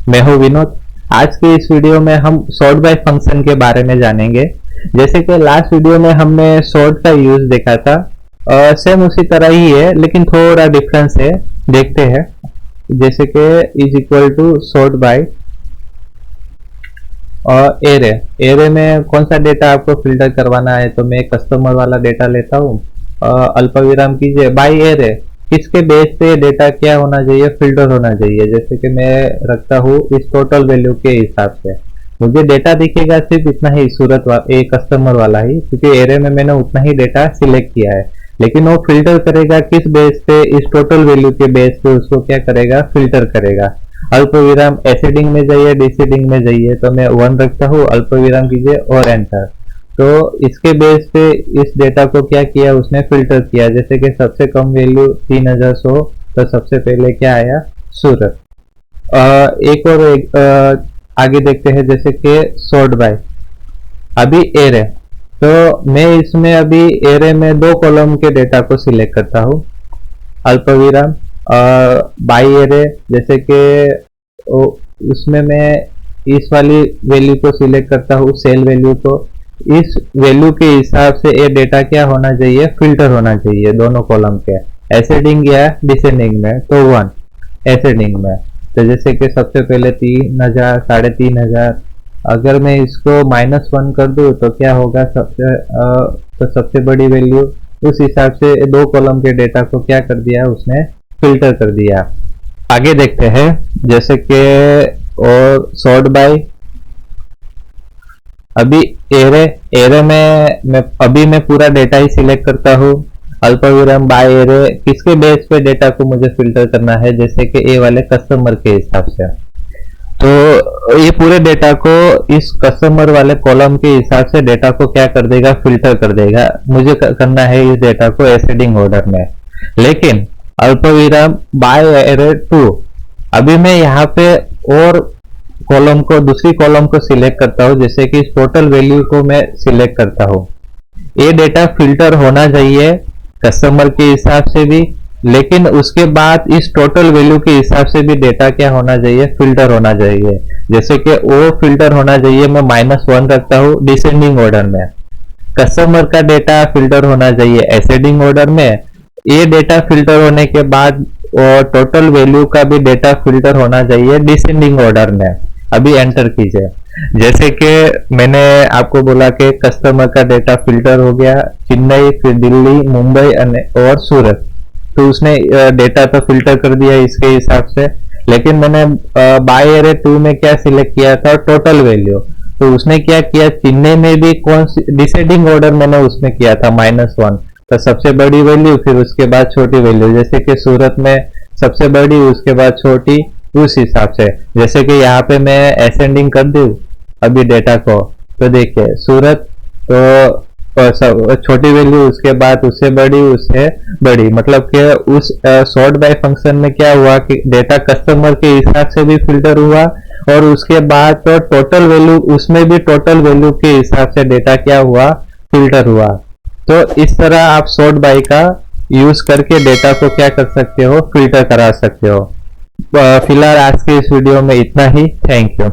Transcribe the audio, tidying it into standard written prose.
मैं हूं विनोद। आज के इस वीडियो में हम सॉर्ट बाय फंक्शन के बारे में जानेंगे। जैसे कि लास्ट वीडियो में हमने सॉर्ट का यूज देखा था, सेम उसी तरह ही है लेकिन थोड़ा डिफरेंस है। देखते हैं। जैसे कि is equal to sort by और एरे। एरे में कौन सा डेटा आपको फिल्टर करवाना है, तो मैं कस्टमर वाला डेटा लेता हूँ। अल्पविराम कीजिए बाय एरे। किसके बेस पे डेटा क्या होना चाहिए, फिल्टर होना चाहिए। जैसे कि मैं रखता हूँ इस टोटल वैल्यू के हिसाब से। मुझे डेटा दिखेगा सिर्फ इतना ही, सूरत एक कस्टमर वाला ही, क्योंकि एरे में मैंने उतना ही डेटा सिलेक्ट किया है। लेकिन वो फिल्टर करेगा किस बेस पे, इस टोटल वैल्यू के बेस पे उसको क्या करेगा, फिल्टर करेगा। अल्पविराम एसेडिंग में जाइए, डिसेडिंग में जाइए, तो मैं 1 रखता हूँ, अल्पविराम कीजिए और एंटर। तो इसके बेस पे इस डेटा को क्या किया, उसने फिल्टर किया। जैसे कि सबसे कम वैल्यू 3100, तो सबसे पहले क्या आया, सूरत। एक और आगे देखते हैं, जैसे कि सॉर्ट बाय। अभी एरे, तो मैं इसमें अभी एरे में 2 कॉलम के डेटा को सिलेक्ट करता हूँ। अल्पविराम बाय एरे, जैसे कि उसमें मैं इस वाली वैल्यू को सिलेक्ट करता हूँ, सेल वैल्यू को। इस वैल्यू के हिसाब से ये डेटा क्या होना चाहिए, फिल्टर होना चाहिए दोनों कॉलम के। एसेडिंग या डिसेंडिंग में, तो 1 एसेडिंग में। तो जैसे कि सबसे पहले 3000, 3500। अगर मैं इसको -1 कर दूं तो क्या होगा, तो सबसे बड़ी वैल्यू। उस हिसाब से 2 कॉलम के डेटा को क्या कर दिया, उसने फिल्टर कर दिया। आगे देखते हैं, जैसे कि और सॉर्ट बाय। अभी एरे में मैं पूरा डेटा ही सिलेक्ट करता हूँ। अल्पविराम बाय एरे, किसके बेस पे डेटा को मुझे फिल्टर करना है, जैसे कि ए वाले कस्टमर के हिसाब से। तो ये पूरे डेटा को इस कस्टमर वाले कॉलम के हिसाब से डेटा को क्या कर देगा, फिल्टर कर देगा। मुझे करना है इस डेटा को एसेडिंग ऑर्डर में। लेकिन अल्पविराम बाय एरे 2, अभी मैं यहाँ पे और कॉलम को, दूसरी कॉलम को सिलेक्ट करता हूँ। जैसे कि इस टोटल वैल्यू को मैं सिलेक्ट करता हूँ। ये डेटा फिल्टर होना चाहिए कस्टमर के हिसाब से भी, लेकिन उसके बाद इस टोटल वैल्यू के हिसाब से भी डेटा क्या होना चाहिए, फिल्टर होना चाहिए। जैसे कि वो फिल्टर होना चाहिए, मैं -1 रखता हूँ डिसेंडिंग ऑर्डर में। कस्टमर का डेटा फिल्टर होना चाहिए एसेडिंग ऑर्डर में। ये डेटा फिल्टर होने के बाद और टोटल वैल्यू का भी डेटा फिल्टर होना चाहिए डिसेंडिंग ऑर्डर में। अभी एंटर कीजिए। जैसे कि मैंने आपको बोला कि कस्टमर का डेटा फिल्टर हो गया, चेन्नई, फिर दिल्ली, मुंबई और सूरत। तो उसने डेटा तो फिल्टर कर दिया इसके हिसाब से। लेकिन मैंने बाय एरे 2 में क्या सिलेक्ट किया था, टोटल वैल्यू। तो उसने क्या किया, चेन्नई में भी कौन सी डिसेंडिंग ऑर्डर मैंने उसमें किया था, -1। तो सबसे बड़ी वैल्यू, फिर उसके बाद छोटी वैल्यू। जैसे कि सूरत में सबसे बड़ी, उसके बाद छोटी, उस हिसाब से। जैसे कि यहाँ पे मैं एसेंडिंग कर दूं अभी डेटा को, तो देखिए सूरत तो छोटी वैल्यू, उसके बाद उससे बड़ी, उससे बड़ी। मतलब कि उस सॉर्ट बाय फंक्शन में क्या हुआ कि डेटा कस्टमर के हिसाब से भी फिल्टर हुआ, और उसके बाद तो टोटल वैल्यू, उसमें भी टोटल वैल्यू के हिसाब से डेटा क्या हुआ, फिल्टर हुआ। तो इस तरह आप सॉर्ट बाय का यूज करके डेटा को क्या कर सकते हो, फिल्टर करा सकते हो। फिलहाल आज के इस वीडियो में इतना ही। Thank you.